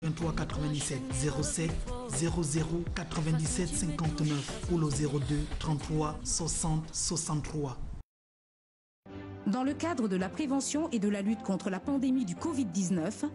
23 97 07 00 97 59 ou le 02 33 60 63. Dans le cadre de la prévention et de la lutte contre la pandémie du Covid-19,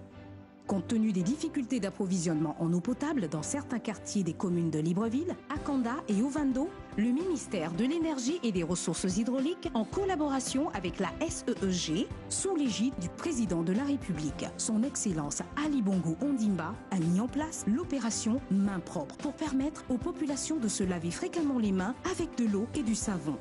compte tenu des difficultés d'approvisionnement en eau potable dans certains quartiers des communes de Libreville, Akanda et Ovando, le ministère de l'Énergie et des Ressources hydrauliques, en collaboration avec la SEEG, sous l'égide du président de la République, son Excellence Ali Bongo Ondimba, a mis en place l'opération Mains propres pour permettre aux populations de se laver fréquemment les mains avec de l'eau et du savon.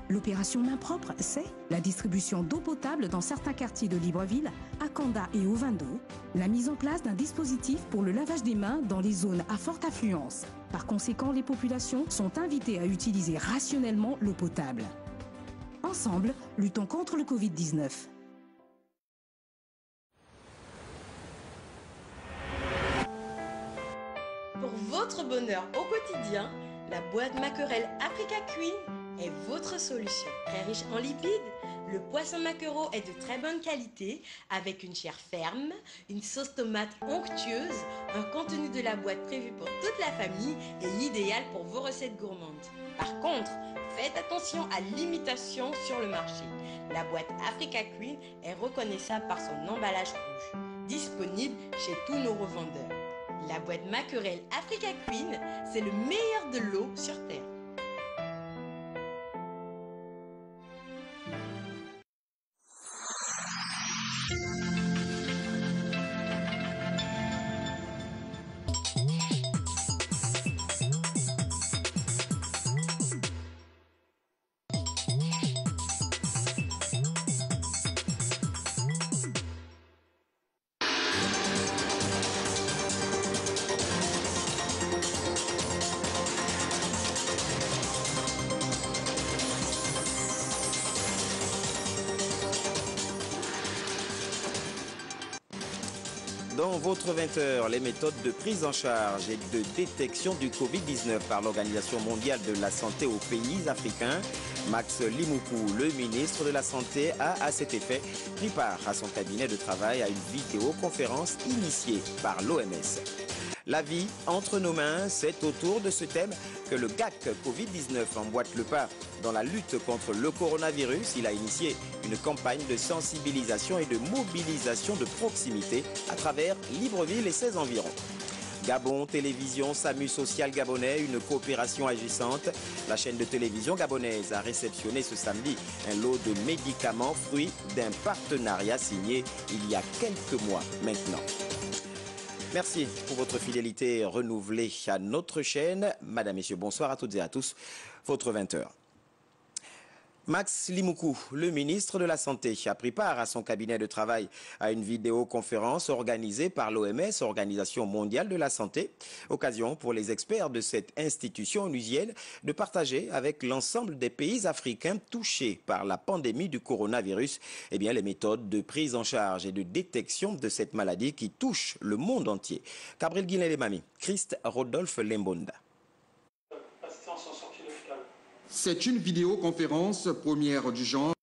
L'opération Mains propres, c'est la distribution d'eau potable dans certains quartiers de Libreville, Akanda et Ovando, la mise en place d'un dispositif pour le lavage des mains dans les zones à forte affluence. Par conséquent, les populations sont invitées à utiliser rationnellement l'eau potable. Ensemble, luttons contre le Covid-19. Pour votre bonheur au quotidien, la boîte Mackerel Africa Queen est votre solution. Très riche en lipides, le poisson maquereau est de très bonne qualité avec une chair ferme, une sauce tomate onctueuse, un contenu de la boîte prévu pour toute la famille et idéal pour vos recettes gourmandes. Par contre, faites attention à l'imitation sur le marché. La boîte Africa Queen est reconnaissable par son emballage rouge, disponible chez tous nos revendeurs. La boîte Mackerel Africa Queen, c'est le meilleur de l'eau sur terre. Dans votre 20h, les méthodes de prise en charge et de détection du Covid-19 par l'Organisation mondiale de la santé aux pays africains, Max Limoukou, le ministre de la Santé, a à cet effet pris part à son cabinet de travail à une vidéoconférence initiée par l'OMS. La vie entre nos mains, c'est autour de ce thème que le GAC Covid-19 emboîte le pas. Dans la lutte contre le coronavirus, il a initié une campagne de sensibilisation et de mobilisation de proximité à travers Libreville et ses environs. Gabon Télévision, SAMU Social Gabonais, une coopération agissante. La chaîne de télévision gabonaise a réceptionné ce samedi un lot de médicaments, fruit d'un partenariat signé il y a quelques mois maintenant. Merci pour votre fidélité renouvelée à notre chaîne. Madame, Messieurs, bonsoir à toutes et à tous. Votre 20h. Max Limoukou, le ministre de la Santé, a pris part à son cabinet de travail à une vidéoconférence organisée par l'OMS, Organisation mondiale de la santé. Occasion pour les experts de cette institution onusienne de partager avec l'ensemble des pays africains touchés par la pandémie du coronavirus les méthodes de prise en charge et de détection de cette maladie qui touche le monde entier. Gabriel Guiné-Lemami, Christ Rodolphe Lembonda. C'est une vidéoconférence première du genre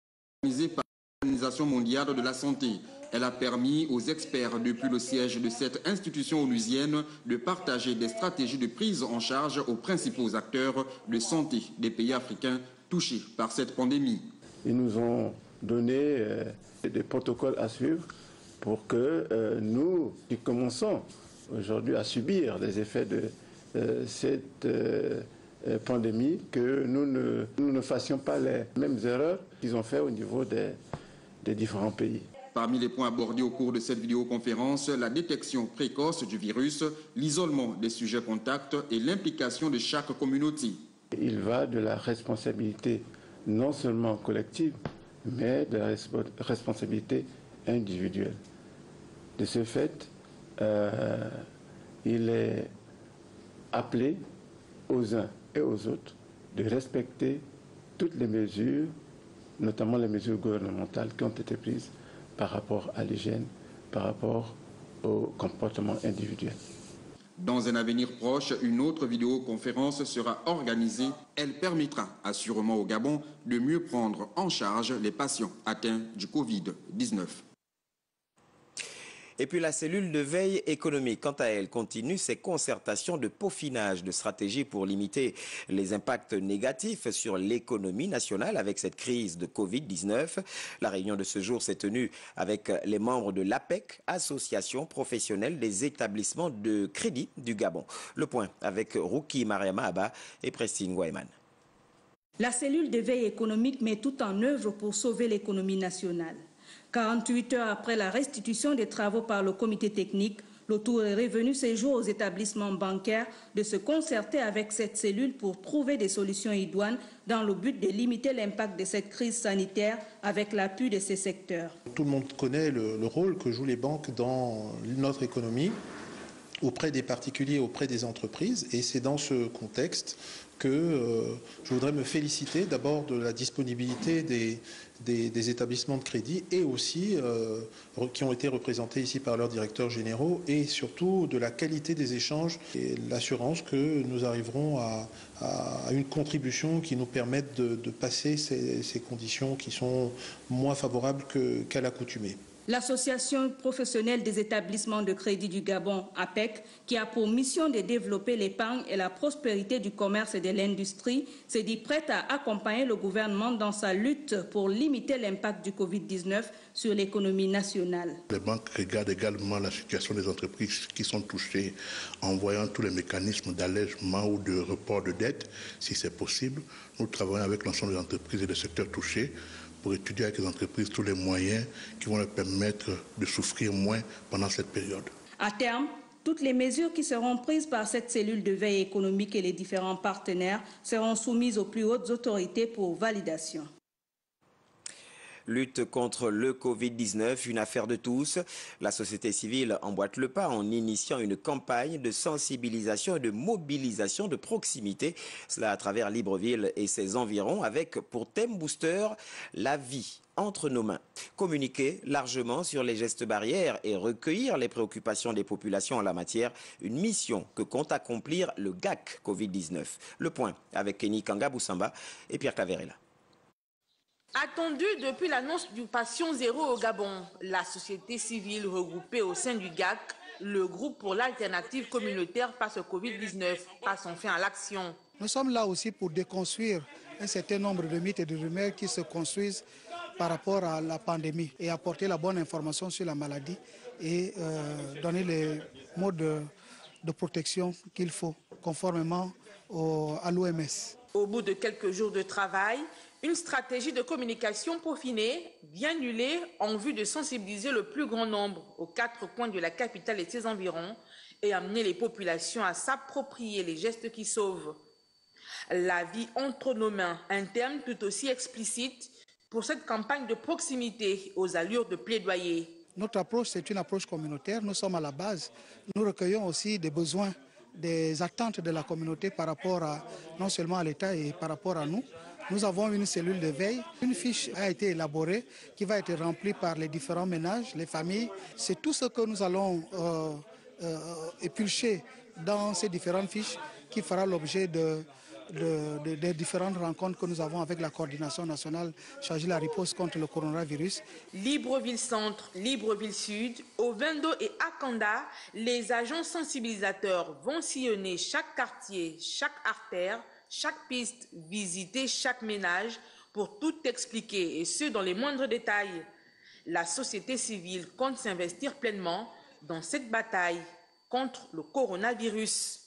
organisée par l'Organisation mondiale de la santé. Elle a permis aux experts depuis le siège de cette institution onusienne de partager des stratégies de prise en charge aux principaux acteurs de santé des pays africains touchés par cette pandémie. Ils nous ont donné des protocoles à suivre pour que nous qui commençons aujourd'hui à subir les effets de cette pandémie, que nous ne fassions pas les mêmes erreurs qu'ils ont fait au niveau des différents pays. Parmi les points abordés au cours de cette vidéoconférence, la détection précoce du virus, l'isolement des sujets contacts et l'implication de chaque communauté. Il va de la responsabilité non seulement collective, mais de la responsabilité individuelle. De ce fait, il est appelé aux uns et aux autres de respecter toutes les mesures, notamment les mesures gouvernementales qui ont été prises par rapport à l'hygiène, par rapport au comportement individuel. Dans un avenir proche, une autre vidéoconférence sera organisée. Elle permettra assurément au Gabon de mieux prendre en charge les patients atteints du Covid-19. Et puis la cellule de veille économique, quant à elle, continue ses concertations de peaufinage de stratégies pour limiter les impacts négatifs sur l'économie nationale avec cette crise de Covid-19. La réunion de ce jour s'est tenue avec les membres de l'APEC, Association professionnelle des établissements de crédit du Gabon. Le point avec Ruki Mariama Abba et Prestine Guayman. La cellule de veille économique met tout en œuvre pour sauver l'économie nationale. 48 heures après la restitution des travaux par le comité technique, le tour est revenu ces jours aux établissements bancaires de se concerter avec cette cellule pour trouver des solutions idoines dans le but de limiter l'impact de cette crise sanitaire avec l'appui de ces secteurs. Tout le monde connaît le rôle que jouent les banques dans notre économie, auprès des particuliers, auprès des entreprises, et c'est dans ce contexte que je voudrais me féliciter d'abord de la disponibilité des établissements de crédit et aussi qui ont été représentés ici par leurs directeurs généraux et surtout de la qualité des échanges et l'assurance que nous arriverons à une contribution qui nous permette de passer ces conditions qui sont moins favorables qu'à l'accoutumée. L'association professionnelle des établissements de crédit du Gabon, APEC, qui a pour mission de développer l'épargne et la prospérité du commerce et de l'industrie, s'est dit prête à accompagner le gouvernement dans sa lutte pour limiter l'impact du Covid-19 sur l'économie nationale. Les banques regardent également la situation des entreprises qui sont touchées en voyant tous les mécanismes d'allègement ou de report de dette, si c'est possible. Nous travaillons avec l'ensemble des entreprises et des secteurs touchés pour étudier avec les entreprises tous les moyens qui vont leur permettre de souffrir moins pendant cette période. À terme, toutes les mesures qui seront prises par cette cellule de veille économique et les différents partenaires seront soumises aux plus hautes autorités pour validation. Lutte contre le Covid-19, une affaire de tous. La société civile emboîte le pas en initiant une campagne de sensibilisation et de mobilisation de proximité. Cela à travers Libreville et ses environs avec pour thème booster la vie entre nos mains. Communiquer largement sur les gestes barrières et recueillir les préoccupations des populations en la matière, une mission que compte accomplir le GAC Covid-19. Le point avec Kenny Kanga-Boussamba et Pierre Claverella. Attendu depuis l'annonce du patient zéro au Gabon, la société civile regroupée au sein du GAC, le groupe pour l'alternative communautaire face au Covid-19, passe enfin à l'action. Nous sommes là aussi pour déconstruire un certain nombre de mythes et de rumeurs qui se construisent par rapport à la pandémie et apporter la bonne information sur la maladie et donner les modes de protection qu'il faut conformément à l'OMS. Au bout de quelques jours de travail, une stratégie de communication peaufinée, bien huilée, en vue de sensibiliser le plus grand nombre aux 4 coins de la capitale et ses environs et amener les populations à s'approprier les gestes qui sauvent. La vie entre nos mains, un terme tout aussi explicite pour cette campagne de proximité aux allures de plaidoyer. Notre approche, c'est une approche communautaire. Nous sommes à la base. Nous recueillons aussi des besoins, des attentes de la communauté par rapport non seulement à l'État et par rapport à nous. Nous avons une cellule de veille. Une fiche a été élaborée qui va être remplie par les différents ménages, les familles. C'est tout ce que nous allons éplucher dans ces différentes fiches qui fera l'objet des différentes rencontres que nous avons avec la coordination nationale chargée de la riposte contre le coronavirus. Libreville Centre, Libreville Sud, Ovendo et Akanda, les agents sensibilisateurs vont sillonner chaque quartier, chaque artère, chaque piste, visiter chaque ménage pour tout expliquer et ce dans les moindres détails. La société civile compte s'investir pleinement dans cette bataille contre le coronavirus.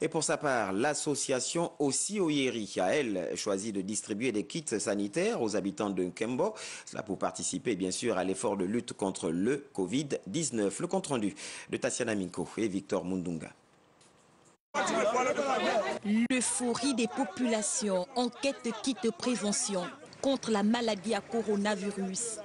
Et pour sa part, l'association Aussi Oyeri a, elle, choisi de distribuer des kits sanitaires aux habitants de Nkembo. Cela pour participer, bien sûr, à l'effort de lutte contre le Covid-19. Le compte-rendu de Tatiana Minko et Victor Mundunga. L'euphorie des populations en quête de kits de prévention contre la maladie à coronavirus.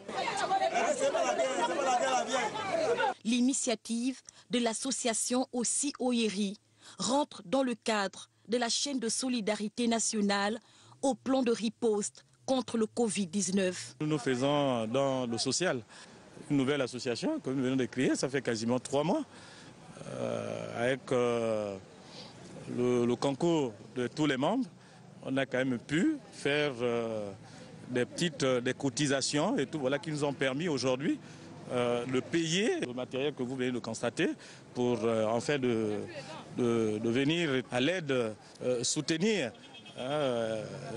L'initiative de l'association Aussi Oyeri rentre dans le cadre de la chaîne de solidarité nationale au plan de riposte contre le Covid-19. Nous faisons dans le social une nouvelle association que nous venons de créer, ça fait quasiment 3 mois, avec le concours de tous les membres. On a quand même pu faire des cotisations et tout, voilà, qui nous ont permis aujourd'hui de payer le matériel que vous venez de constater pour en fait de venir à l'aide, soutenir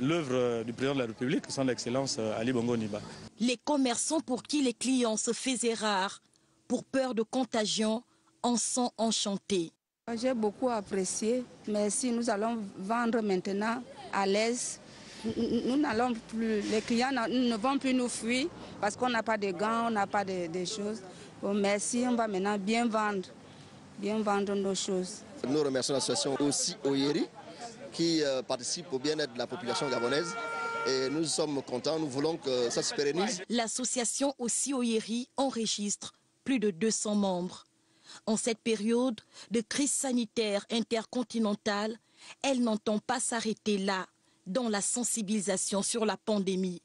l'œuvre du président de la République, son Excellence Ali Bongo Ondimba. Les commerçants pour qui les clients se faisaient rares, pour peur de contagion, en sont enchantés. J'ai beaucoup apprécié, mais si nous allons vendre maintenant à l'aise, nous n'allons plus, les clients ne vont plus nous fuir parce qu'on n'a pas de gants, on n'a pas de choses. Bon, merci, on va maintenant bien vendre nos choses. Nous remercions l'association aussi Oyeri qui participe au bien-être de la population gabonaise et nous sommes contents, nous voulons que ça se pérennise. L'association aussi Oyeri enregistre plus de 200 membres. En cette période de crise sanitaire intercontinentale, elle n'entend pas s'arrêter là, dans la sensibilisation sur la pandémie.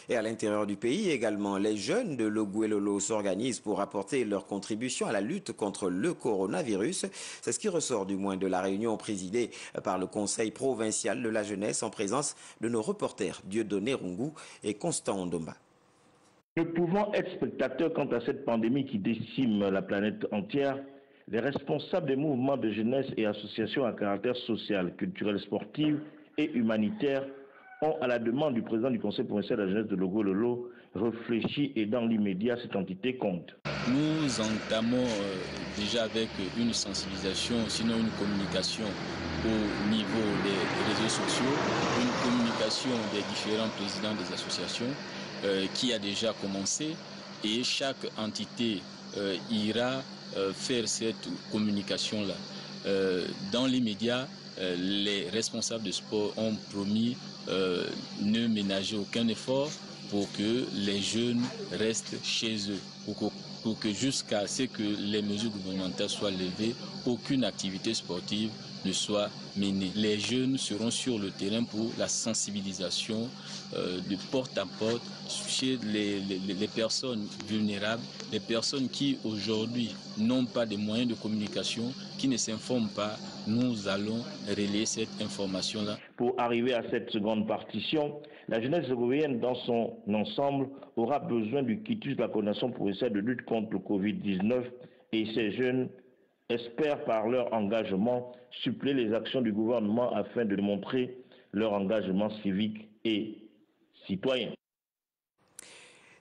Et à l'intérieur du pays également, les jeunes de Loguelolo s'organisent pour apporter leur contribution à la lutte contre le coronavirus. C'est ce qui ressort du moins de la réunion présidée par le Conseil provincial de la jeunesse en présence de nos reporters Dieudonné Rungu et Constant Ndomba. Ne pouvant être spectateurs quant à cette pandémie qui décime la planète entière, les responsables des mouvements de jeunesse et associations à caractère social, culturel, sportif et humanitaire ont, à la demande du président du Conseil provincial de la jeunesse de Loguelolo, réfléchi et dans l'immédiat cette entité compte. Nous entamons déjà avec une sensibilisation, sinon une communication au niveau des réseaux sociaux, une communication des différents présidents des associations qui a déjà commencé et chaque entité ira faire cette communication-là. Dans l'immédiat, les responsables de sport ont promis ne ménager aucun effort pour que les jeunes restent chez eux, pour que jusqu'à ce que les mesures gouvernementales soient levées, aucune activité sportive ne soit menée. Les jeunes seront sur le terrain pour la sensibilisation de porte à porte chez les personnes vulnérables, les personnes qui aujourd'hui n'ont pas de moyens de communication, qui ne s'informent pas. Nous allons relayer cette information-là. Pour arriver à cette seconde partition, la jeunesse segovienne dans son ensemble aura besoin du quitus de la coordination provinciale de lutte contre le Covid-19 et ces jeunes espèrent par leur engagement suppléer les actions du gouvernement afin de démontrer leur engagement civique et citoyen.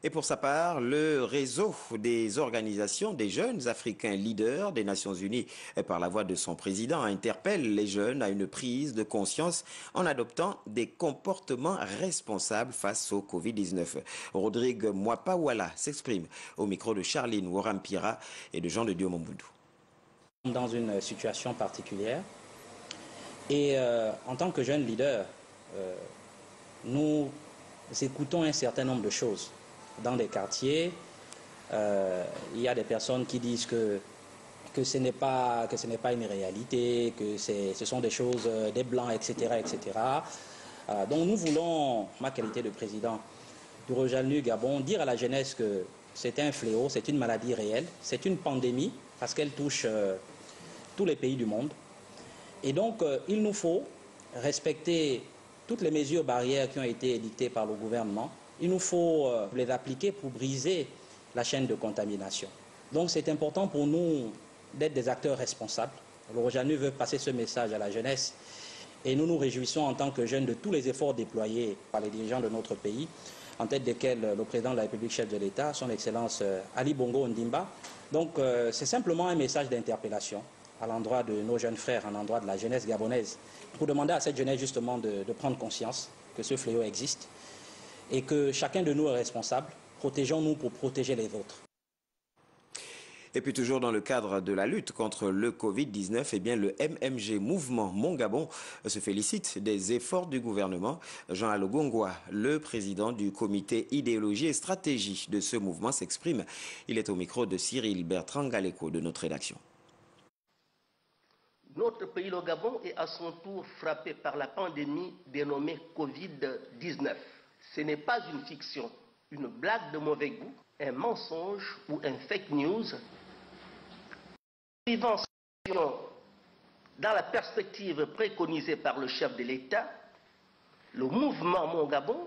Et pour sa part, le réseau des organisations des jeunes africains leaders des Nations Unies, par la voix de son président, interpelle les jeunes à une prise de conscience en adoptant des comportements responsables face au Covid-19. Rodrigue Mwapawala s'exprime au micro de Charline Warampira et de Jean de Dieu Momboudou. Dans une situation particulière et en tant que jeunes leaders, nous écoutons un certain nombre de choses. Dans des quartiers, il y a des personnes qui disent que ce n'est pas une réalité, que ce sont des choses des blancs, etc. etc. Donc nous voulons, ma qualité de président du Rojalnu Gabon, dire à la jeunesse que c'est un fléau, c'est une maladie réelle, c'est une pandémie parce qu'elle touche tous les pays du monde. Et donc il nous faut respecter toutes les mesures barrières qui ont été édictées par le gouvernement. Il nous faut les appliquer pour briser la chaîne de contamination. Donc c'est important pour nous d'être des acteurs responsables. Le Rojalnu veut passer ce message à la jeunesse et nous nous réjouissons en tant que jeunes de tous les efforts déployés par les dirigeants de notre pays, en tête desquels le président de la République, chef de l'État, son Excellence Ali Bongo Ondimba. Donc c'est simplement un message d'interpellation à l'endroit de nos jeunes frères, à l'endroit de la jeunesse gabonaise, pour demander à cette jeunesse justement de prendre conscience que ce fléau existe et que chacun de nous est responsable. Protégeons-nous pour protéger les autres. Et puis toujours dans le cadre de la lutte contre le Covid-19, eh bien le MMG Mouvement Mon Gabon se félicite des efforts du gouvernement. Jean Alogongwa, le président du comité idéologie et stratégie de ce mouvement, s'exprime. Il est au micro de Cyril Bertrand Galeko de notre rédaction. Notre pays, le Gabon, est à son tour frappé par la pandémie dénommée Covid-19. Ce n'est pas une fiction, une blague de mauvais goût, un mensonge ou un fake news. Vivant dans la perspective préconisée par le chef de l'État, le mouvement Mon Gabon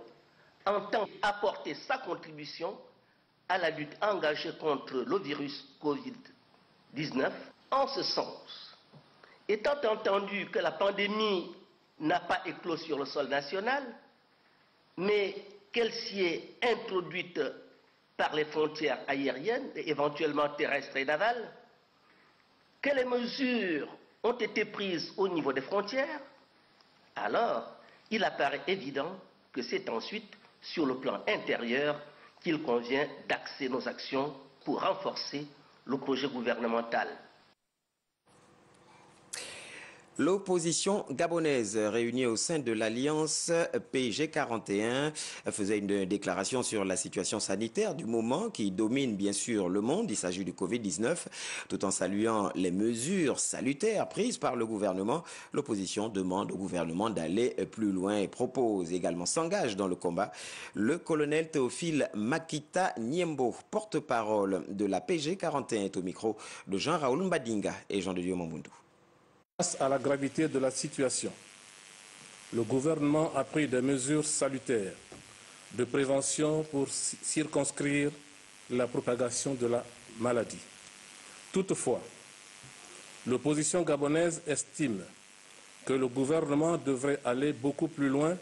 entend apporter sa contribution à la lutte engagée contre le virus Covid-19 en ce sens. Étant entendu que la pandémie n'a pas éclos sur le sol national, mais qu'elle s'y est introduite par les frontières aériennes et éventuellement terrestres et navales, que les mesures ont été prises au niveau des frontières, alors il apparaît évident que c'est ensuite sur le plan intérieur qu'il convient d'axer nos actions pour renforcer le projet gouvernemental. L'opposition gabonaise réunie au sein de l'Alliance PG 41 faisait une déclaration sur la situation sanitaire du moment qui domine bien sûr le monde. Il s'agit du Covid-19. Tout en saluant les mesures salutaires prises par le gouvernement, l'opposition demande au gouvernement d'aller plus loin et propose également s'engage dans le combat. Le colonel Théophile Makita Niembo, porte-parole de la PG 41, est au micro de Jean-Raoul Mbadinga et Jean de Dieu Mamboundou. Face à la gravité de la situation, le gouvernement a pris des mesures salutaires de prévention pour circonscrire la propagation de la maladie. Toutefois, l'opposition gabonaise estime que le gouvernement devrait aller beaucoup plus loin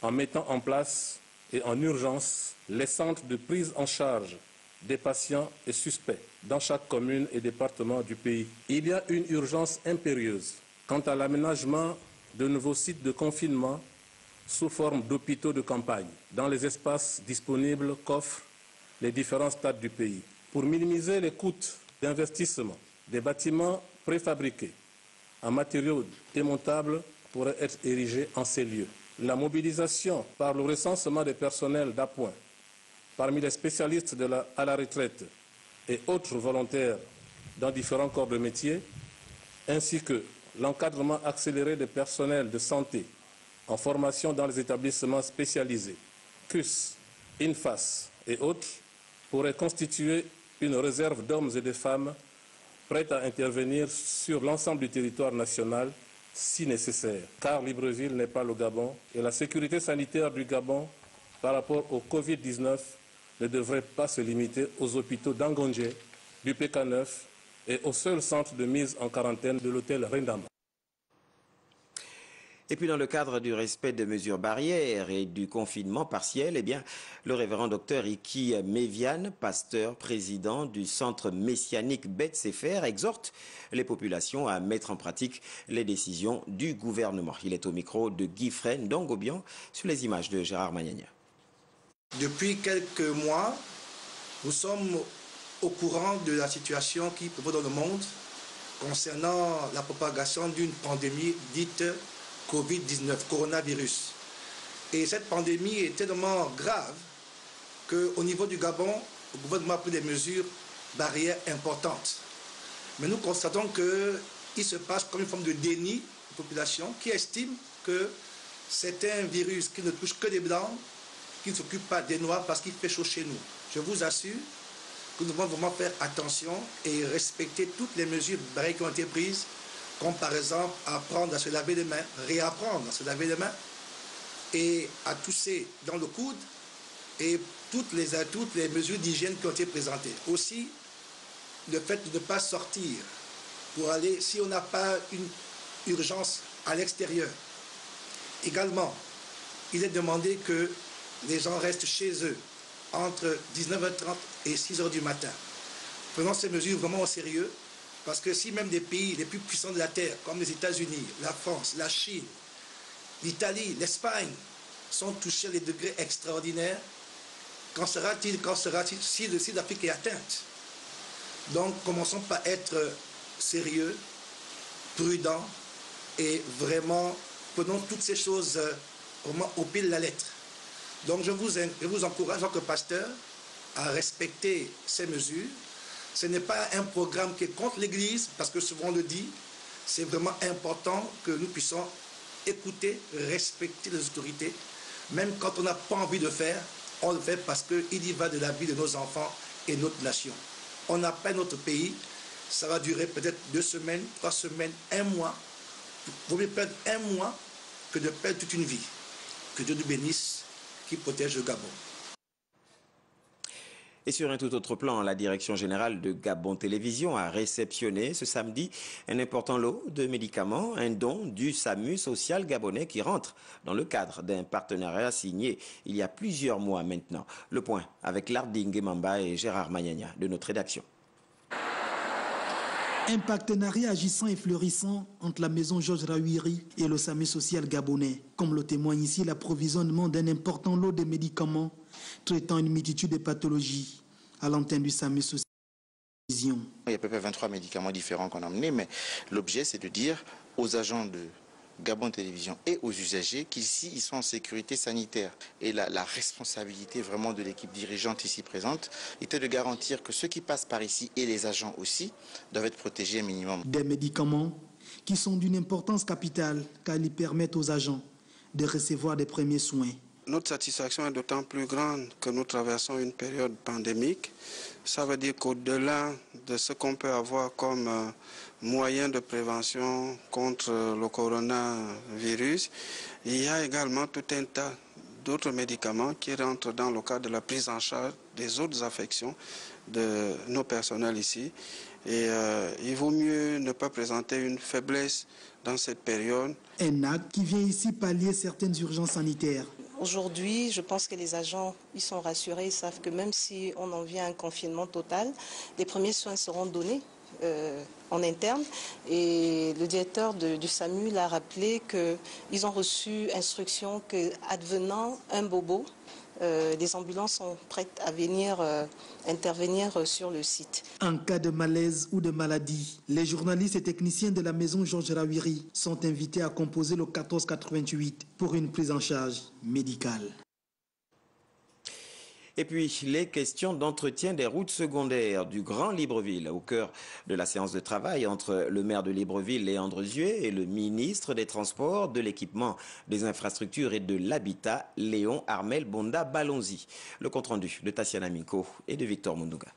en mettant en place et en urgence les centres de prise en charge des patients et suspects dans chaque commune et département du pays. Il y a une urgence impérieuse quant à l'aménagement de nouveaux sites de confinement sous forme d'hôpitaux de campagne dans les espaces disponibles qu'offrent les différents stades du pays. Pour minimiser les coûts d'investissement, des bâtiments préfabriqués en matériaux démontables pourraient être érigés en ces lieux. La mobilisation par le recensement des personnels d'appoint parmi les spécialistes à la retraite et autres volontaires dans différents corps de métier, ainsi que l'encadrement accéléré des personnels de santé en formation dans les établissements spécialisés, CUS, INFAS et autres, pourraient constituer une réserve d'hommes et de femmes prêts à intervenir sur l'ensemble du territoire national si nécessaire, car Libreville n'est pas le Gabon et la sécurité sanitaire du Gabon par rapport au Covid-19 ne devrait pas se limiter aux hôpitaux d'Angondje, du PK9 et au seul centre de mise en quarantaine de l'hôtel Rendama. Et puis dans le cadre du respect des mesures barrières et du confinement partiel, le révérend docteur Iki Méviane, pasteur président du centre messianique Beth Sefer, exhorte les populations à mettre en pratique les décisions du gouvernement. Il est au micro de Guy Fren d'Ongobian sur les images de Gérard Magnagna. Depuis quelques mois, nous sommes au courant de la situation qui prévaut dans le monde concernant la propagation d'une pandémie dite Covid-19, coronavirus. Et cette pandémie est tellement grave qu'au niveau du Gabon, le gouvernement a pris des mesures barrières importantes. Mais nous constatons qu'il se passe comme une forme de déni de la population qui estime que c'est un virus qui ne touche que les Blancs, qui ne s'occupe pas des Noirs parce qu'il fait chaud chez nous. Je vous assure que nous devons vraiment faire attention et respecter toutes les mesures barrières qui ont été prises, comme par exemple apprendre à se laver les mains, réapprendre à se laver les mains et à tousser dans le coude et toutes les mesures d'hygiène qui ont été présentées. Aussi, le fait de ne pas sortir pour aller, si on n'a pas une urgence à l'extérieur. Également, il est demandé que les gens restent chez eux entre 19h30 et 6h du matin. Prenons ces mesures vraiment au sérieux, parce que si même des pays les plus puissants de la Terre, comme les États-Unis, la France, la Chine, l'Italie, l'Espagne, sont touchés à des degrés extraordinaires, qu'en sera-t-il si l'Afrique est atteinte? Donc, commençons par être sérieux, prudents, et vraiment, prenons toutes ces choses vraiment au pied de la lettre. Donc, je vous encourage, en tant que pasteur, à respecter ces mesures. Ce n'est pas un programme qui est contre l'Église, parce que souvent on le dit, c'est vraiment important que nous puissions écouter, respecter les autorités, même quand on n'a pas envie de faire, on le fait parce qu'il y va de la vie de nos enfants et de notre nation. On appelle notre pays, ça va durer peut-être 2 semaines, 3 semaines, 1 mois. Il vaut mieux perdre 1 mois que de perdre toute une vie. Que Dieu nous bénisse, qui protège le Gabon. Et sur un tout autre plan, la direction générale de Gabon Télévision a réceptionné ce samedi un important lot de médicaments, un don du SAMU social gabonais qui rentre dans le cadre d'un partenariat signé il y a plusieurs mois maintenant. Le point avec Larding Mamba et Gérard Magnagna de notre rédaction. Un partenariat agissant et fleurissant entre la maison Georges Rawiri et le SAMU social gabonais, comme le témoigne ici l'approvisionnement d'un important lot de médicaments traitant une multitude de pathologies à l'antenne du SAMU social. Il y a à peu près 23 médicaments différents qu'on a emmenés, mais l'objet c'est de dire aux agents de Gabon Télévision et aux usagers qu'ici ils sont en sécurité sanitaire. Et la responsabilité vraiment de l'équipe dirigeante ici présente était de garantir que ceux qui passent par ici et les agents aussi doivent être protégés un minimum. Des médicaments qui sont d'une importance capitale car ils permettent aux agents de recevoir des premiers soins. Notre satisfaction est d'autant plus grande que nous traversons une période pandémique. Ça veut dire qu'au-delà de ce qu'on peut avoir comme moyen de prévention contre le coronavirus, il y a également tout un tas d'autres médicaments qui rentrent dans le cadre de la prise en charge des autres affections de nos personnels ici. Et il vaut mieux ne pas présenter une faiblesse dans cette période. Un acte qui vient ici pallier certaines urgences sanitaires. Aujourd'hui, je pense que les agents ils sont rassurés, ils savent que même si on en vient à un confinement total, les premiers soins seront donnés en interne. Et le directeur du SAMU l'a rappelé qu'ils ont reçu instruction qu'advenant un bobo, les ambulances sont prêtes à venir intervenir sur le site. En cas de malaise ou de maladie, les journalistes et techniciens de la maison Georges Rawiri sont invités à composer le 1488 pour une prise en charge médicale. Et puis, les questions d'entretien des routes secondaires du Grand Libreville, au cœur de la séance de travail entre le maire de Libreville, Léandre Zué, et le ministre des Transports, de l'Équipement, des Infrastructures et de l'Habitat, Léon Armel Bonda Balonzi. Le compte-rendu de Tatiana Minko et de Victor Mundunga.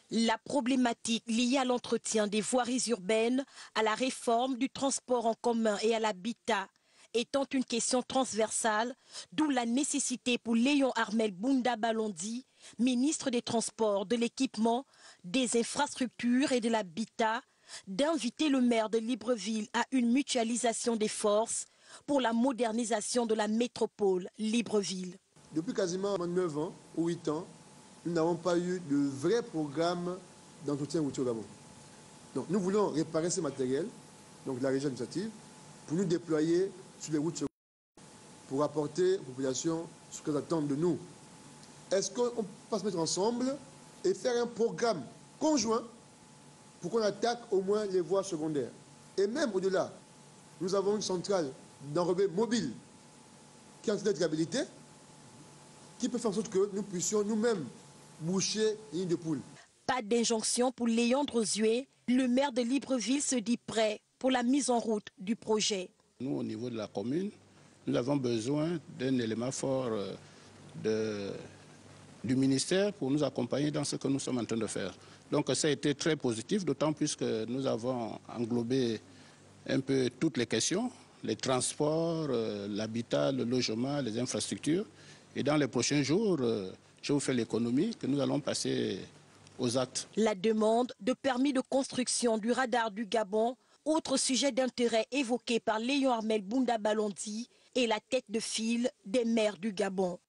La problématique liée à l'entretien des voiries urbaines, à la réforme du transport en commun et à l'habitat étant une question transversale, d'où la nécessité pour Léon Armel Bonda Balonzi, ministre des Transports, de l'Équipement, des Infrastructures et de l'Habitat, d'inviter le maire de Libreville à une mutualisation des forces pour la modernisation de la métropole Libreville. Depuis quasiment 9 ans ou 8 ans, nous n'avons pas eu de vrai programme d'entretien routier au Gabon. Donc nous voulons réparer ce matériel, donc la région administrative, pour nous déployer sur les routes secondaires, pour apporter aux populations ce qu'elles attendent de nous. Est-ce qu'on peut se mettre ensemble et faire un programme conjoint pour qu'on attaque au moins les voies secondaires? Et même au-delà, nous avons une centrale d'enrobés mobile qui a une certaine fiabilité, qui peut faire en sorte que nous puissions nous-mêmes boucher les lignes de poule. Pas d'injonction pour Léandre Zué, le maire de Libreville se dit prêt pour la mise en route du projet. Nous, au niveau de la commune, nous avons besoin d'un élément fort du ministère pour nous accompagner dans ce que nous sommes en train de faire. Donc ça a été très positif, d'autant plus que nous avons englobé un peu toutes les questions, les transports, l'habitat, le logement, les infrastructures. Et dans les prochains jours, je vous fais l'économie que nous allons passer aux actes. La demande de permis de construction du radar du Gabon, autre sujet d'intérêt évoqué par Léon Armel Bonda Balonzi, est la tête de file des maires du Gabon.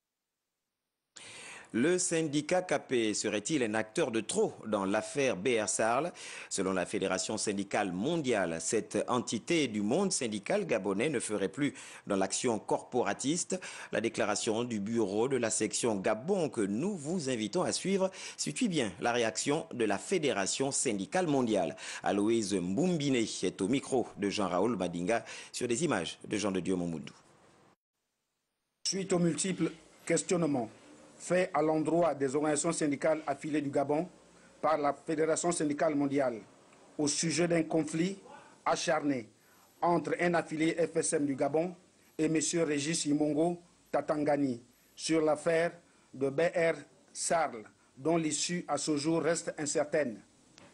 Le syndicat KP serait-il un acteur de trop dans l'affaire BR Sarl? Selon la Fédération syndicale mondiale, cette entité du monde syndical gabonais ne ferait plus dans l'action corporatiste. La déclaration du bureau de la section Gabon que nous vous invitons à suivre suit bien la réaction de la Fédération syndicale mondiale. Aloïse Mboumbine est au micro de Jean-Raoul Madinga sur des images de Jean de Dieu Momoudou. Suite aux multiples questionnements fait à l'endroit des organisations syndicales affiliées du Gabon par la Fédération syndicale mondiale au sujet d'un conflit acharné entre un affilié FSM du Gabon et M. Régis Imongo Tatangani sur l'affaire de BR Sarl, dont l'issue à ce jour reste incertaine.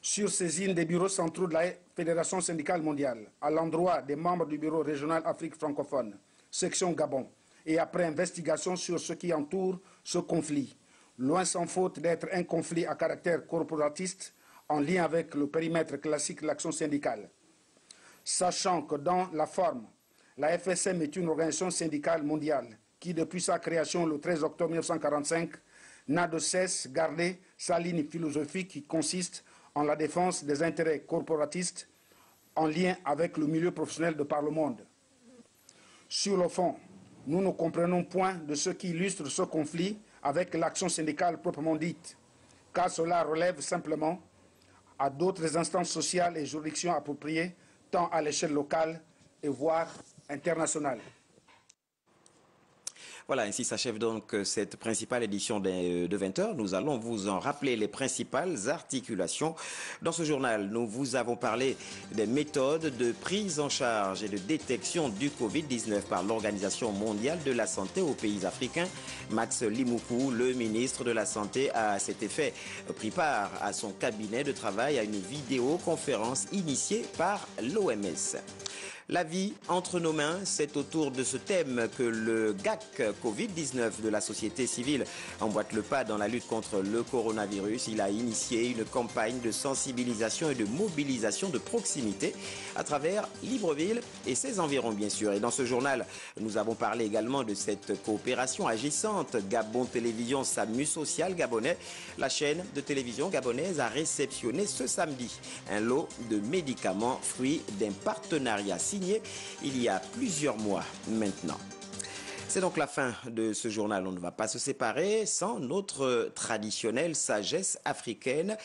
Sur saisine des bureaux centraux de la Fédération syndicale mondiale à l'endroit des membres du bureau régional Afrique francophone, section Gabon, et après investigation sur ce qui entoure ce conflit, loin sans faute d'être un conflit à caractère corporatiste en lien avec le périmètre classique de l'action syndicale. Sachant que dans la forme, la FSM est une organisation syndicale mondiale qui, depuis sa création le 13 octobre 1945, n'a de cesse gardé sa ligne philosophique qui consiste en la défense des intérêts corporatistes en lien avec le milieu professionnel de par le monde. Sur le fond, nous ne comprenons point de ce qui illustre ce conflit avec l'action syndicale proprement dite, car cela relève simplement à d'autres instances sociales et juridictions appropriées, tant à l'échelle locale et voire internationale. Voilà, ainsi s'achève donc cette principale édition de 20h. Nous allons vous en rappeler les principales articulations. Dans ce journal, nous vous avons parlé des méthodes de prise en charge et de détection du Covid-19 par l'Organisation mondiale de la santé aux pays africains. Max Limoukou, le ministre de la Santé, a à cet effet pris part à son cabinet de travail à une vidéoconférence initiée par l'OMS. La vie entre nos mains, c'est autour de ce thème que le GAC Covid-19 de la société civile emboîte le pas dans la lutte contre le coronavirus. Il a initié une campagne de sensibilisation et de mobilisation de proximité à travers Libreville et ses environs, bien sûr. Et dans ce journal, nous avons parlé également de cette coopération agissante. Gabon Télévision SAMU Social Gabonais, la chaîne de télévision gabonaise, a réceptionné ce samedi un lot de médicaments, fruits d'un partenariat signé il y a plusieurs mois maintenant. C'est donc la fin de ce journal. On ne va pas se séparer sans notre traditionnelle sagesse africaine.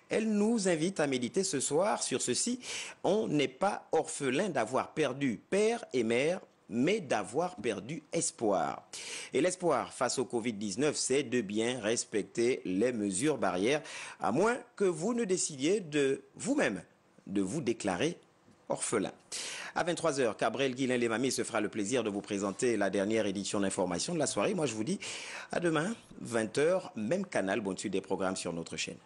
Elle nous invite à méditer ce soir sur ceci. On n'est pas orphelin d'avoir perdu père et mère, mais d'avoir perdu espoir. Et l'espoir face au Covid-19, c'est de bien respecter les mesures barrières, à moins que vous ne décidiez de vous-même de vous déclarer orphelin. À 23h, Cabrel Guilain-Lemami se fera le plaisir de vous présenter la dernière édition d'information de la soirée. Moi, je vous dis à demain, 20h, même canal, bonne suite des programmes sur notre chaîne.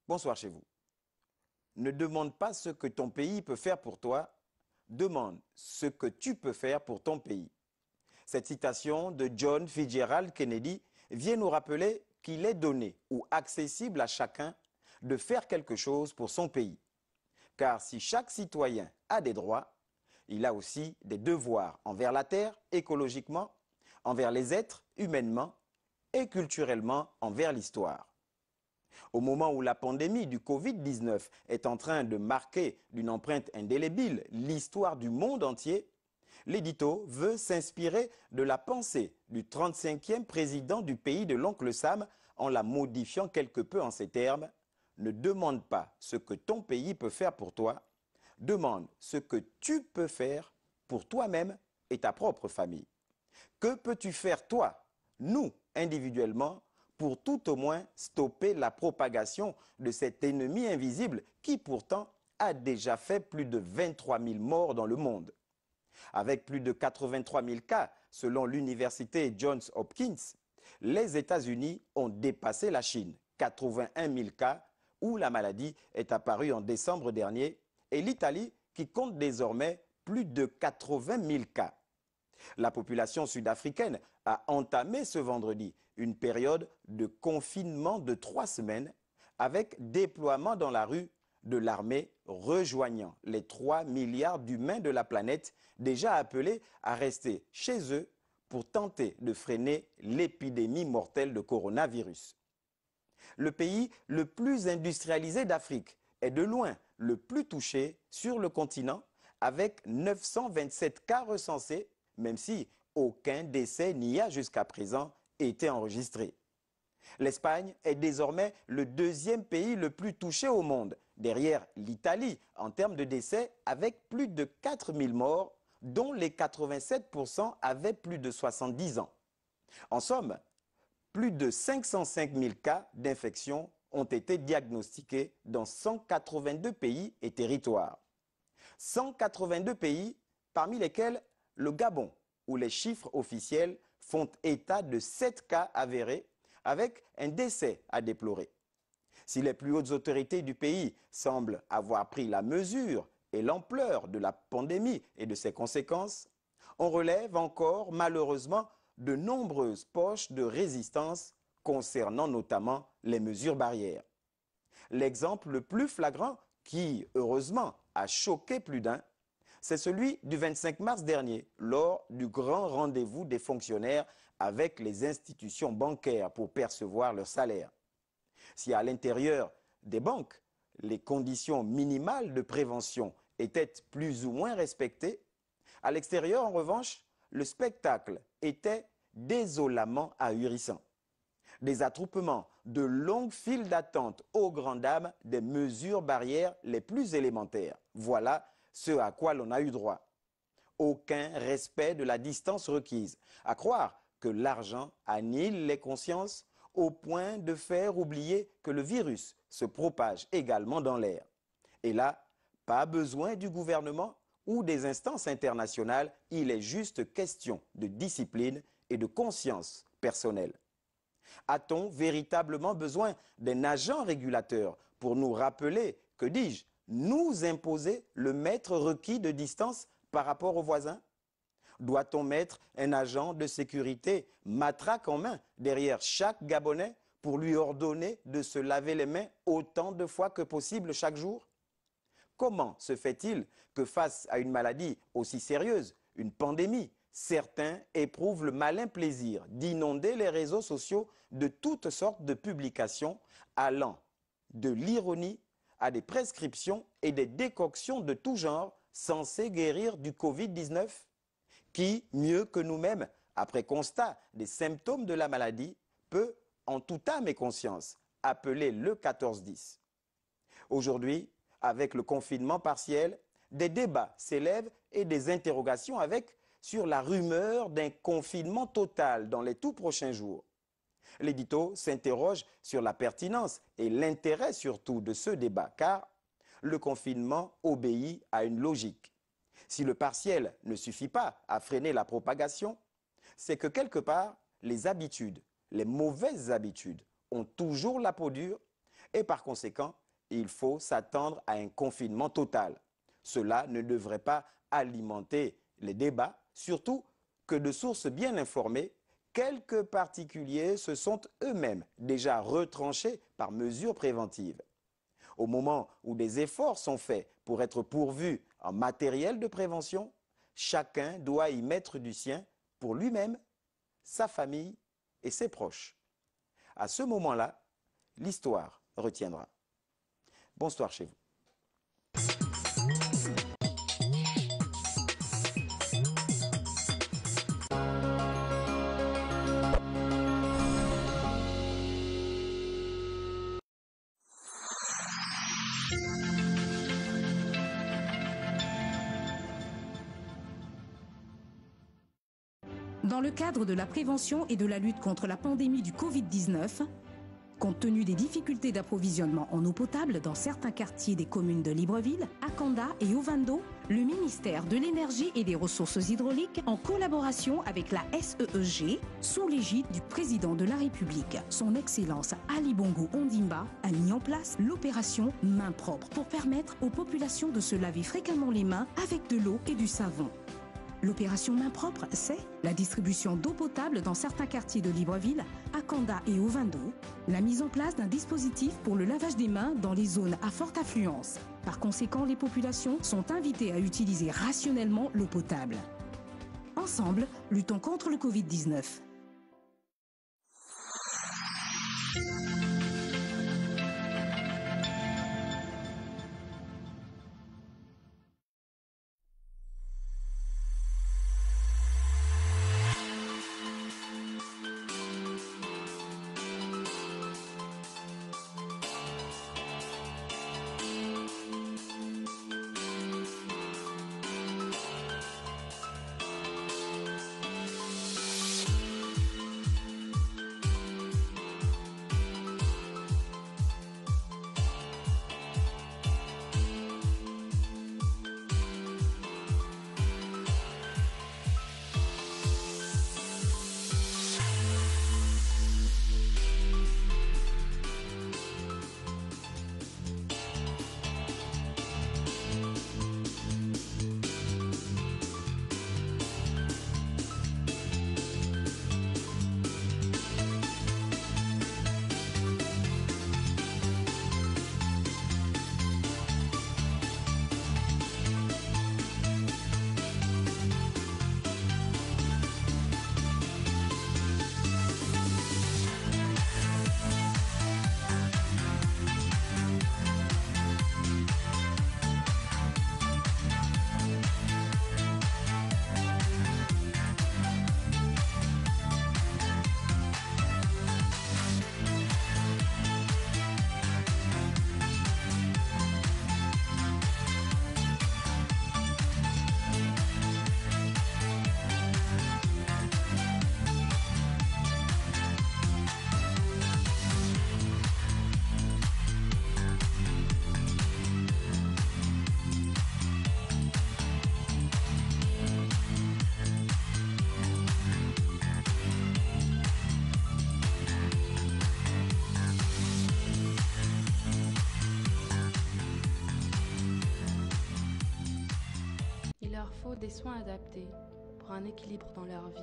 Bonsoir chez vous. Ne demande pas ce que ton pays peut faire pour toi, demande ce que tu peux faire pour ton pays. Cette citation de John Fitzgerald Kennedy vient nous rappeler qu'il est donné ou accessible à chacun de faire quelque chose pour son pays. Car si chaque citoyen a des droits, il a aussi des devoirs envers la terre, écologiquement, envers les êtres, humainement et culturellement envers l'histoire. Au moment où la pandémie du Covid-19 est en train de marquer d'une empreinte indélébile l'histoire du monde entier, l'édito veut s'inspirer de la pensée du 35e président du pays de l'oncle Sam en la modifiant quelque peu en ces termes. Ne demande pas ce que ton pays peut faire pour toi, demande ce que tu peux faire pour toi-même et ta propre famille. Que peux-tu faire toi, nous, individuellement, pour tout au moins stopper la propagation de cet ennemi invisible qui pourtant a déjà fait plus de 23 000 morts dans le monde. Avec plus de 83 000 cas selon l'université Johns Hopkins, les États-Unis ont dépassé la Chine, 81 000 cas où la maladie est apparue en décembre dernier, et l'Italie qui compte désormais plus de 80 000 cas. La population sud-africaine a entamé ce vendredi une période de confinement de 3 semaines avec déploiement dans la rue de l'armée rejoignant les 3 milliards d'humains de la planète déjà appelés à rester chez eux pour tenter de freiner l'épidémie mortelle de coronavirus. Le pays le plus industrialisé d'Afrique est de loin le plus touché sur le continent avec 927 cas recensés, même si aucun décès n'y a jusqu'à présent été enregistré. L'Espagne est désormais le 2e pays le plus touché au monde, derrière l'Italie en termes de décès avec plus de 4 000 morts, dont les 87% avaient plus de 70 ans. En somme, plus de 505 000 cas d'infection ont été diagnostiqués dans 182 pays et territoires. 182 pays, parmi lesquels le Gabon, où les chiffres officiels font état de 7 cas avérés, avec un décès à déplorer. Si les plus hautes autorités du pays semblent avoir pris la mesure et l'ampleur de la pandémie et de ses conséquences, on relève encore malheureusement de nombreuses poches de résistance concernant notamment les mesures barrières. L'exemple le plus flagrant qui, heureusement, a choqué plus d'un, c'est celui du 25 mars dernier, lors du grand rendez-vous des fonctionnaires avec les institutions bancaires pour percevoir leur salaire. Si à l'intérieur des banques, les conditions minimales de prévention étaient plus ou moins respectées, à l'extérieur, en revanche, le spectacle était désolamment ahurissant. Des attroupements, de longues files d'attente aux grandes dames des mesures barrières les plus élémentaires. Voilà ce à quoi l'on a eu droit. Aucun respect de la distance requise. À croire que l'argent annihile les consciences au point de faire oublier que le virus se propage également dans l'air. Et là, pas besoin du gouvernement ou des instances internationales, il est juste question de discipline et de conscience personnelle. A-t-on véritablement besoin d'un agent régulateur pour nous rappeler, que dis-je, nous imposer le mètre requis de distance par rapport aux voisins? Doit-on mettre un agent de sécurité matraque en main derrière chaque Gabonais pour lui ordonner de se laver les mains autant de fois que possible chaque jour? Comment se fait-il que face à une maladie aussi sérieuse, une pandémie, certains éprouvent le malin plaisir d'inonder les réseaux sociaux de toutes sortes de publications allant de l'ironie à des prescriptions et des décoctions de tout genre censées guérir du Covid-19? Qui, mieux que nous-mêmes, après constat des symptômes de la maladie, peut, en toute âme et conscience, appeler le 1410? Aujourd'hui, avec le confinement partiel, des débats s'élèvent et des interrogations sur la rumeur d'un confinement total dans les tout prochains jours. L'édito s'interroge sur la pertinence et l'intérêt surtout de ce débat, car le confinement obéit à une logique. Si le partiel ne suffit pas à freiner la propagation, c'est que quelque part, les habitudes, les mauvaises habitudes, ont toujours la peau dure et par conséquent, il faut s'attendre à un confinement total. Cela ne devrait pas alimenter les débats, surtout que de sources bien informées, quelques particuliers se sont eux-mêmes déjà retranchés par mesures préventives. Au moment où des efforts sont faits pour être pourvus en matériel de prévention, chacun doit y mettre du sien pour lui-même, sa famille et ses proches. À ce moment-là, l'histoire retiendra. Bonsoir chez vous. Dans le cadre de la prévention et de la lutte contre la pandémie du Covid-19, compte tenu des difficultés d'approvisionnement en eau potable dans certains quartiers des communes de Libreville, Akanda et Ovando, le ministère de l'Énergie et des Ressources hydrauliques, en collaboration avec la SEEG, sous l'égide du président de la République, son Excellence Ali Bongo Ondimba, a mis en place l'opération Main propre pour permettre aux populations de se laver fréquemment les mains avec de l'eau et du savon. L'opération Main propre, c'est la distribution d'eau potable dans certains quartiers de Libreville, Akanda et Ovando, la mise en place d'un dispositif pour le lavage des mains dans les zones à forte affluence. Par conséquent, les populations sont invitées à utiliser rationnellement l'eau potable. Ensemble, luttons contre le Covid-19. faut des soins adaptés pour un équilibre dans leur vie.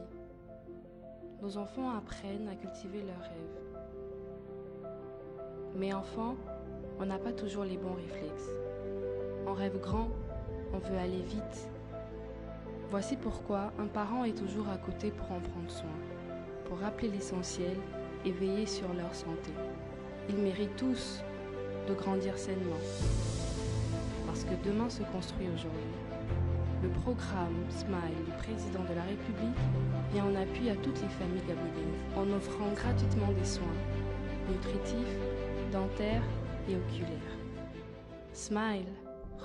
Nos enfants apprennent à cultiver leurs rêves. Mais enfant, on n'a pas toujours les bons réflexes. On rêve grand, on veut aller vite. Voici pourquoi un parent est toujours à côté pour en prendre soin, pour rappeler l'essentiel et veiller sur leur santé. Ils méritent tous de grandir sainement. Parce que demain se construit aujourd'hui. Le programme SMILE du président de la République vient en appui à toutes les familles gabonaises en offrant gratuitement des soins nutritifs, dentaires et oculaires. SMILE,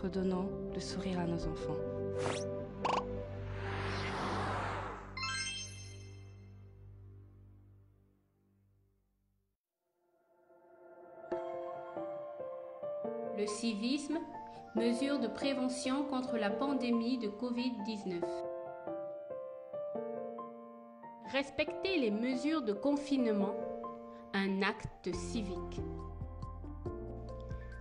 redonnant le sourire à nos enfants. Le civisme, mesures de prévention contre la pandémie de Covid-19. Respecter les mesures de confinement, un acte civique.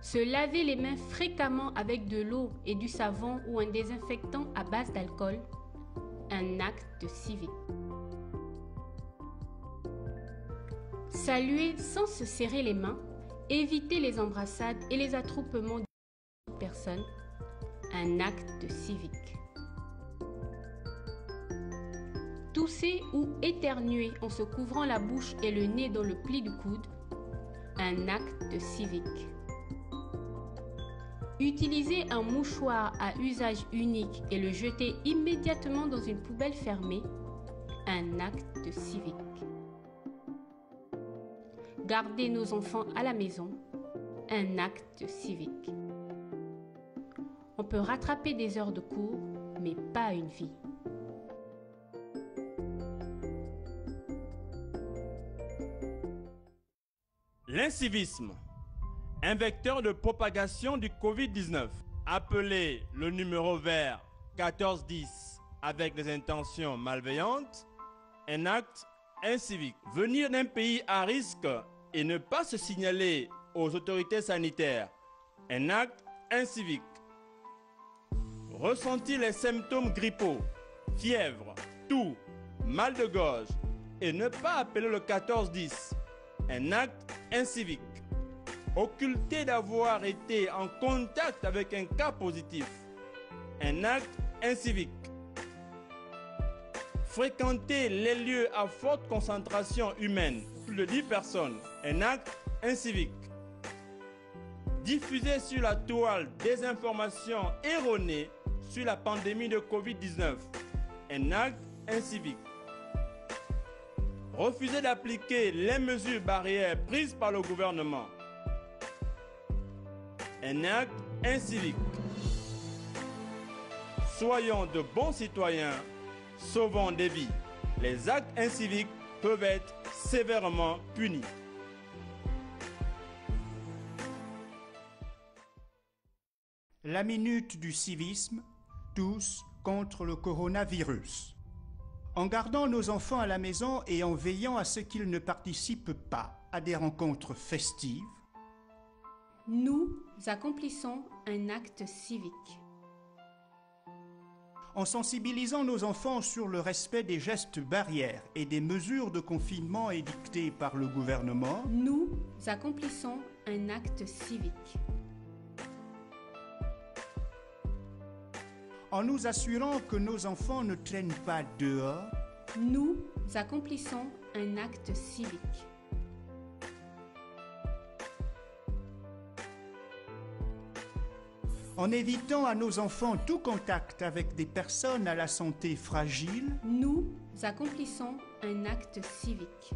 Se laver les mains fréquemment avec de l'eau et du savon ou un désinfectant à base d'alcool, un acte civique. Saluer sans se serrer les mains, éviter les embrassades et les attroupements de personnes, un acte civique. Tousser ou éternuer en se couvrant la bouche et le nez dans le pli du coude, un acte civique. Utiliser un mouchoir à usage unique et le jeter immédiatement dans une poubelle fermée, un acte civique. Garder nos enfants à la maison, un acte civique. On peut rattraper des heures de cours, mais pas une vie. L'incivisme, un vecteur de propagation du Covid-19. Appelez le numéro vert 1410 avec des intentions malveillantes, un acte incivique. Venir d'un pays à risque et ne pas se signaler aux autorités sanitaires, un acte incivique. Ressentir les symptômes grippaux, fièvre, toux, mal de gorge et ne pas appeler le 1410, un acte incivique. Occulter d'avoir été en contact avec un cas positif, un acte incivique. Fréquenter les lieux à forte concentration humaine, plus de 10 personnes, un acte incivique. Diffuser sur la toile des informations erronées sur la pandémie de Covid-19, un acte incivique. Refuser d'appliquer les mesures barrières prises par le gouvernement, un acte incivique. Soyons de bons citoyens, sauvons des vies. Les actes inciviques peuvent être sévèrement punis. La minute du civisme, tous contre le coronavirus. En gardant nos enfants à la maison et en veillant à ce qu'ils ne participent pas à des rencontres festives, nous accomplissons un acte civique. En sensibilisant nos enfants sur le respect des gestes barrières et des mesures de confinement édictées par le gouvernement, nous accomplissons un acte civique. En nous assurant que nos enfants ne traînent pas dehors, nous accomplissons un acte civique. En évitant à nos enfants tout contact avec des personnes à la santé fragile, nous accomplissons un acte civique.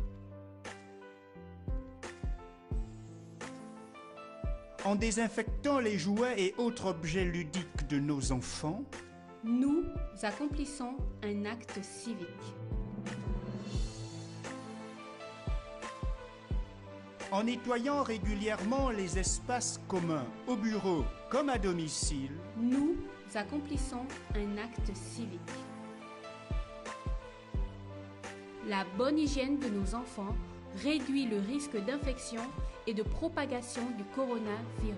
En désinfectant les jouets et autres objets ludiques de nos enfants, nous accomplissons un acte civique. En nettoyant régulièrement les espaces communs au bureau comme à domicile, nous accomplissons un acte civique. La bonne hygiène de nos enfants réduit le risque d'infection et de propagation du coronavirus.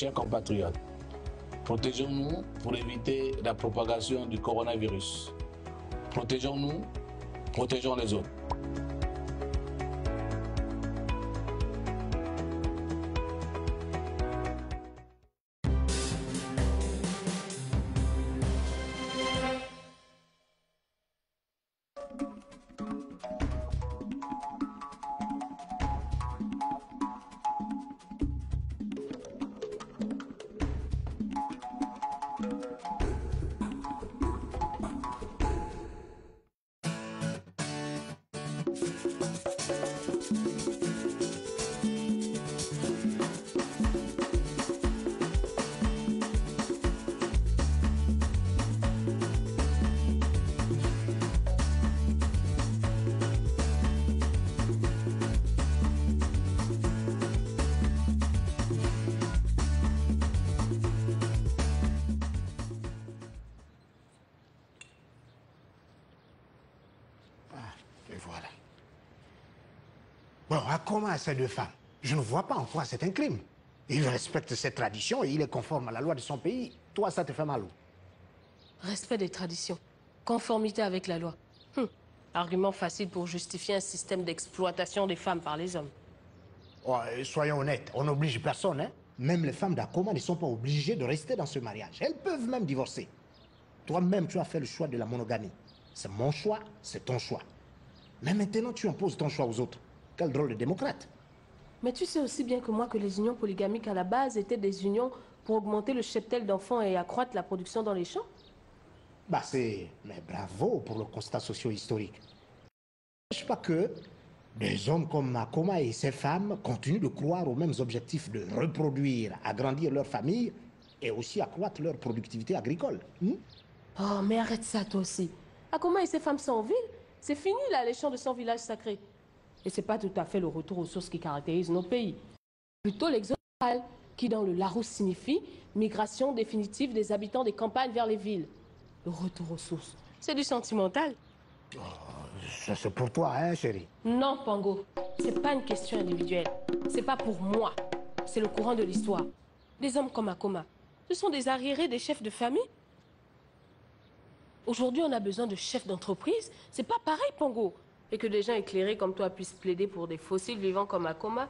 chers compatriotes, protégeons-nous pour éviter la propagation du coronavirus. Protégeons-nous, protégeons les autres. Bon, comment à ces deux femmes? Je ne vois pas en quoi c'est un crime. Il respecte ses traditions et il est conforme à la loi de son pays. Toi, ça te fait mal où? Respect des traditions. Conformité avec la loi. Argument facile pour justifier un système d'exploitation des femmes par les hommes. Oh, soyons honnêtes, on n'oblige personne, hein? Même les femmes d'Akoma ne sont pas obligées de rester dans ce mariage. Elles peuvent même divorcer. Toi-même, tu as fait le choix de la monogamie. C'est mon choix, c'est ton choix. Mais maintenant, tu imposes ton choix aux autres. Quel drôle de démocrate. Mais tu sais aussi bien que moi que les unions polygamiques à la base étaient des unions pour augmenter le cheptel d'enfants et accroître la production dans les champs. Bah mais bravo pour le constat socio-historique. Je ne sais pas que des hommes comme Akoma et ses femmes continuent de croire aux mêmes objectifs de reproduire, agrandir leur famille et aussi accroître leur productivité agricole. Oh, mais arrête ça toi aussi. Akoma et ses femmes sont en ville. C'est fini là, les champs de son village sacré. Et c'est pas tout à fait le retour aux sources qui caractérise nos pays. Plutôt l'exode rural, qui dans le Larousse signifie migration définitive des habitants des campagnes vers les villes. Le retour aux sources, c'est du sentimental. Oh, ça c'est pour toi, hein, chérie? Non, Pango, c'est pas une question individuelle. C'est pas pour moi. C'est le courant de l'histoire. Des hommes comme Akoma, ce sont des arriérés des chefs de famille. Aujourd'hui, on a besoin de chefs d'entreprise. C'est pas pareil, Pango. Et que des gens éclairés comme toi puissent plaider pour des fossiles vivants comme Akoma,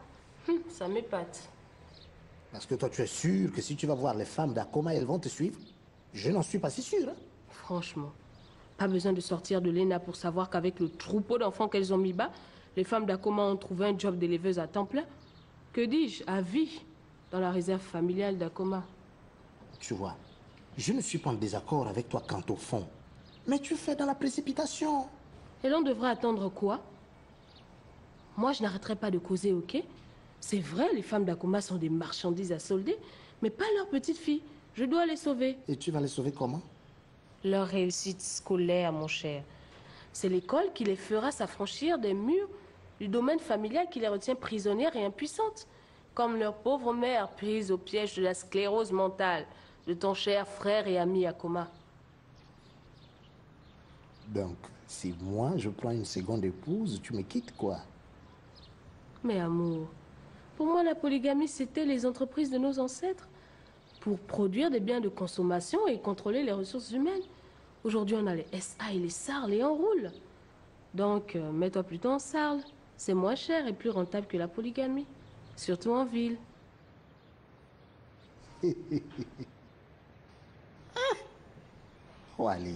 ça m'épate. Parce que toi, tu es sûr que si tu vas voir les femmes d'Akoma, elles vont te suivre? Je n'en suis pas si sûr. Hein? Franchement, pas besoin de sortir de l'ENA pour savoir qu'avec le troupeau d'enfants qu'elles ont mis bas, les femmes d'Akoma ont trouvé un job d'éleveuse à temps plein. Que dis-je, à vie, dans la réserve familiale d'Akoma. Tu vois, je ne suis pas en désaccord avec toi quant au fond. Mais tu fais dans la précipitation. Et l'on devrait attendre quoi? Moi, je n'arrêterai pas de causer, ok? C'est vrai, les femmes d'Akoma sont des marchandises à solder, mais pas leurs petites filles. Je dois les sauver. Et tu vas les sauver comment? Leur réussite scolaire, mon cher. C'est l'école qui les fera s'affranchir des murs du domaine familial qui les retient prisonnières et impuissantes. Comme leur pauvre mère prise au piège de la sclérose mentale de ton cher frère et ami Akoma. Donc, si moi, je prends une seconde épouse, tu me quittes, quoi? Mais amour, pour moi, la polygamie, c'était les entreprises de nos ancêtres pour produire des biens de consommation et contrôler les ressources humaines. Aujourd'hui, on a les SA et les SARL et on roule. Donc, mets-toi plutôt en SARL. C'est moins cher et plus rentable que la polygamie, surtout en ville. Oh, allez.